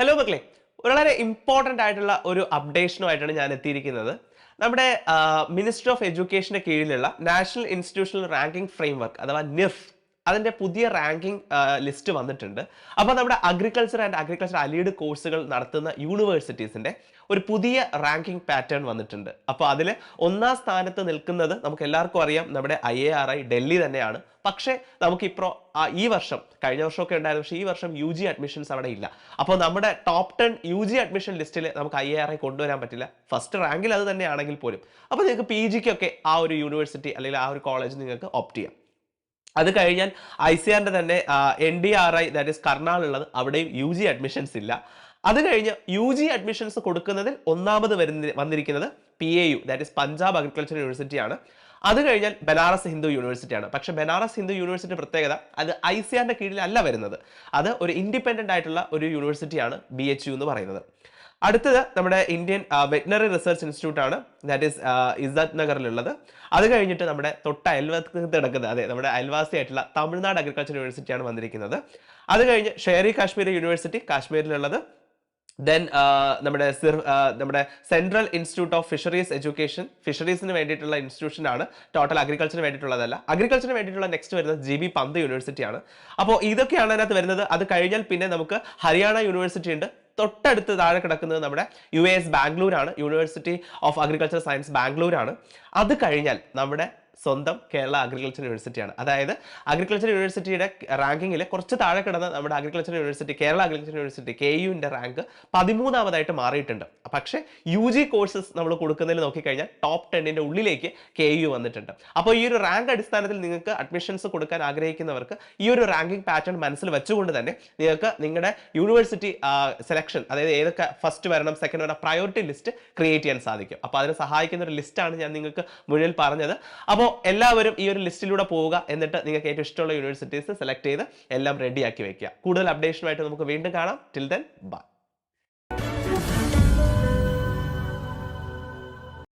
Hello മക്കളെ, വളരെ important ആയിട്ടുള്ള ഒരു അപ്ഡേഷനുമായിട്ടാണ് ഞാൻ എത്തിയിരിക്കുന്നത്. നമ്മുടെ മിനിസ്ട്രി ഓഫ് എഡ്യൂക്കേഷന്റെ കീഴിലുള്ള നാഷണൽ ഇൻസ്റ്റിറ്റ്യൂഷണൽ റാങ്കിംഗ് ഫ്രെയിംവർക്ക് അഥവാ നിഫ് അതിന്റെ പുതിയ റാങ്കിംഗ് ലിസ്റ്റ് വന്നിട്ടുണ്ട്. അപ്പോൾ നമ്മുടെ അഗ്രികൾച്ചർ ആൻഡ് അഗ്രികൾച്ചർ അലീഡ് കോഴ്സുകൾ നടത്തുന്ന യൂണിവേഴ്സിറ്റീസിന്റെ ഒരു പുതിയ റാങ്കിംഗ് പാറ്റേൺ വന്നിട്ടുണ്ട്. അപ്പോൾ അതിൽ ഒന്നാം സ്ഥാനത്ത് നിൽക്കുന്നത് നമുക്ക് എല്ലാവർക്കും അറിയാം, നമ്മുടെ IARI ഡൽഹി തന്നെയാണ്. പക്ഷേ നമുക്കിപ്പോൾ ഈ വർഷം, കഴിഞ്ഞ വർഷമൊക്കെ ഉണ്ടായിരുന്നു, പക്ഷേ ഈ വർഷം UG അഡ്മിഷൻസ് അവിടെ ഇല്ല. അപ്പോൾ നമ്മുടെ ടോപ്പ് 10 UG അഡ്മിഷൻ ലിസ്റ്റിൽ നമുക്ക് IARI കൊണ്ടുവരാൻ പറ്റില്ല. ഫസ്റ്റ് റാങ്കിൽ അത് തന്നെയാണെങ്കിൽ പോലും. അപ്പോൾ നിങ്ങൾക്ക് PGക്കൊക്കെ ആ ഒരു യൂണിവേഴ്സിറ്റി അല്ലെങ്കിൽ ആ ഒരു കോളേജ് നിങ്ങൾക്ക് ഓപ്റ്റ് ചെയ്യാം. അത് കഴിഞ്ഞാൽ ICARന്റെ തന്നെ NDRI ദാറ്റ് ഈസ് കർണാൽ ഉള്ളത്, അവിടെയും UG അഡ്മിഷൻസ് ഇല്ല. അത് കഴിഞ്ഞ് UG അഡ്മിഷൻസ് കൊടുക്കുന്നതിൽ ഒന്നാമത് വന്നിരിക്കുന്നത് PAU that is Punjab agriculture യൂണിവേഴ്സിറ്റിയാണ്. അത് കഴിഞ്ഞാൽ ബനാറസ് ഹിന്ദു യൂണിവേഴ്സിറ്റിയാണ്. പക്ഷേ ബനാറസ് ഹിന്ദു യൂണിവേഴ്സിറ്റി പ്രത്യേകത, അത് ICARന്റെ കീഴിലല്ല വരുന്നത്. അത് ഒരു ഇൻഡിപെൻഡന്റ് ആയിട്ടുള്ള ഒരു യൂണിവേഴ്സിറ്റിയാണ് BHU എന്ന് പറയുന്നത്. അടുത്തത് നമ്മുടെ ഇന്ത്യൻ വെറ്റിനറി റിസർച്ച് ഇൻസ്റ്റിറ്റ്യൂട്ട് ആണ്, ദാറ്റ് ഈസ് ഇസത്ത് നഗറിലുള്ളത്. അത് കഴിഞ്ഞിട്ട് നമ്മുടെ തൊട്ട അയൽവക്കത്ത് കിടക്കുന്നത്, അതെ നമ്മുടെ അയൽവാസി ആയിട്ടുള്ള തമിഴ്നാട് അഗ്രികൾച്ചർ യൂണിവേഴ്സിറ്റിയാണ് വന്നിരിക്കുന്നത്. അത് കഴിഞ്ഞ് ഷെയറി കാശ്മീർ യൂണിവേഴ്സിറ്റി കാശ്മീരിലുള്ളത്. ദെൻ നമ്മുടെ central institute of fisheries education, ഫിഷറീസിന് വേണ്ടിയിട്ടുള്ള ഇൻസ്റ്റിറ്റ്യൂഷൻ ആണ്, ടോട്ടൽ അഗ്രികൾച്ചറിന് വേണ്ടിയിട്ടുള്ളതല്ല. അഗ്രികൾച്ചറിന് വേണ്ടിയിട്ടുള്ള നെക്സ്റ്റ് വരുന്നത് GB പന്ത് യൂണിവേഴ്സിറ്റിയാണ്. അപ്പോൾ ഇതൊക്കെയാണ് അതിനകത്ത് വരുന്നത്. അത് കഴിഞ്ഞാൽ പിന്നെ നമുക്ക് ഹരിയാന യൂണിവേഴ്സിറ്റി ഉണ്ട്. തൊട്ടടുത്ത് താഴെ കിടക്കുന്നത് നമ്മുടെ US ബാംഗ്ലൂർ ആണ്, university of agriculture science Bangalore ആണ്. അത് കഴിഞ്ഞാൽ നമ്മുടെ സ്വന്തം കേരള അഗ്രികൾച്ചർ യൂണിവേഴ്സിറ്റിയാണ്. അതായത് അഗ്രികൾച്ചർ യൂണിവേഴ്സിറ്റിയുടെ റാങ്കിങ്ങിൽ കുറച്ച് താഴെ കിടന്ന നമ്മുടെ agriculture university, Kerala agriculture university KUവിൻ്റെ റാങ്ക് 13ാമതായിട്ട് മാറിയിട്ടുണ്ട്. പക്ഷേ UG കോഴ്സസ് നമ്മൾ കൊടുക്കുന്നതിൽ നോക്കിക്കഴിഞ്ഞാൽ ടോപ്പ് 10ന്റെ ഉള്ളിലേക്ക് KU വന്നിട്ടുണ്ട്. അപ്പോൾ ഈ ഒരു റാങ്ക് അടിസ്ഥാനത്തിൽ നിങ്ങൾക്ക് അഡ്മിഷൻസ് കൊടുക്കാൻ ആഗ്രഹിക്കുന്നവർക്ക് ഈ ഒരു റാങ്കിങ് പാറ്റേൺ മനസ്സിൽ വെച്ചുകൊണ്ട് തന്നെ നിങ്ങൾക്ക് നിങ്ങളുടെ യൂണിവേഴ്സിറ്റി സെലക്ഷൻ, അതായത് ഏതൊക്കെ ഫസ്റ്റ് വരണം സെക്കൻഡ് വരണം, പ്രയോറിറ്റി ലിസ്റ്റ് ക്രിയേറ്റ് ചെയ്യാൻ സാധിക്കും. അപ്പോൾ അതിന് സഹായിക്കുന്ന ഒരു ലിസ്റ്റാണ് ഞാൻ നിങ്ങൾക്ക് മുന്നിൽ പറഞ്ഞത്. അപ്പോൾ എല്ലാവരും ഈ ഒരു ലിസ്റ്റിലൂടെ പോവുക, എന്നിട്ട് നിങ്ങൾക്ക് ഏറ്റവും ഇഷ്ടമുള്ള യൂണിവേഴ്സിറ്റീസ് സെലക്ട് ചെയ്ത് എല്ലാം റെഡിയാക്കി വെക്കുക. കൂടുതൽ അപ്ഡേഷനുമായിട്ട് നമുക്ക് വീണ്ടും കാണാം. Till then bye.